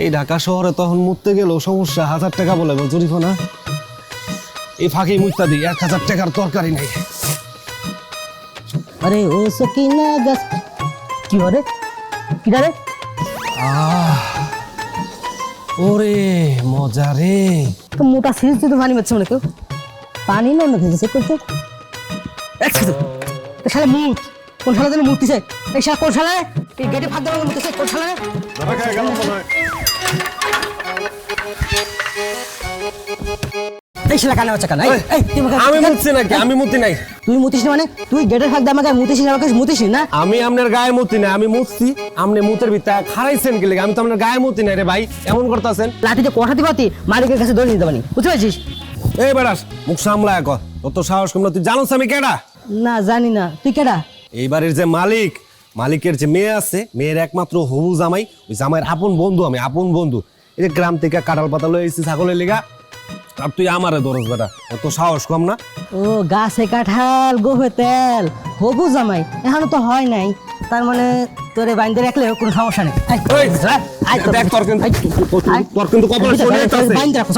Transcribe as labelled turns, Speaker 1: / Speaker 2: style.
Speaker 1: এই ঢাকা শহরে তখন মুততে গেলেও সমস্যা, 1000 টাকা বলে গো জরিফানা। এই ফাঁকি মুত্তা দিই, 1000 টাকার তরকারি নাই।
Speaker 2: আরে ও সকিনা গাছ কি হরে কি রে?
Speaker 1: ওরে মজা রে।
Speaker 2: তো মোটা সিরিজ তো পানি মারছে মনে কেউ পানি না অন্য খেয়েছে করতে তো শালা মুত কোন শালা যেন মুতিছে এই শালা কোন শালা এই গেটে ফাঁক দেওয়া মুতিছে কোন শালা এই শালা কানে বাচ্চা কানা এই তুই আমাকে
Speaker 1: আমি মুতছি নাকি? আমি মুতি নাই।
Speaker 2: তুই মুতিস না মানে তুই গেটের ফাঁক দিয়ে আমাকে মুতিস না আমাকে মুতিস না
Speaker 1: আমি আপনার গায়ে মুতি নাই, আমি মুতছি। আপনি মুতের ভিতরে খারাইছেন কি লাগে? আমি তো আপনার গায়ে মুতি নাই রে ভাই, এমন করতেছেন।
Speaker 2: লাঠিতে কোঠাতে পাতি মালিকের কাছে ধরে নিতে পারি বুঝতে পারছিস?
Speaker 1: এই বেড়াস মুখ সামলায় কর, অত সাহস কম না। তুই জানোস আমি কেডা?
Speaker 2: না জানি না তুই কেডা?
Speaker 1: এই বাড়ির যে মালিক, মালিকের যে মেয়ে আছে, মেয়ের একমাত্র হবু জামাই। ওই জামাইয়ের আপন বন্ধু আমি, আপন বন্ধু। এই যে গ্রাম থেকে কাঁঠাল পাতা লয়ে এসেছি ছাগলের লিগা, আর তুই আমারে দরজ বেটা, অত সাহস কম না।
Speaker 2: ও গাছে কাঁঠাল গোফে তেল হবু জামাই এখনো তো হয় নাই, তার মানে তোরে বাইন্দে রাখলে কোনো সমস্যা নেই।
Speaker 1: দেখ তোর কিন্তু কপালে শনি আছে।
Speaker 2: বাইন্দে রাখ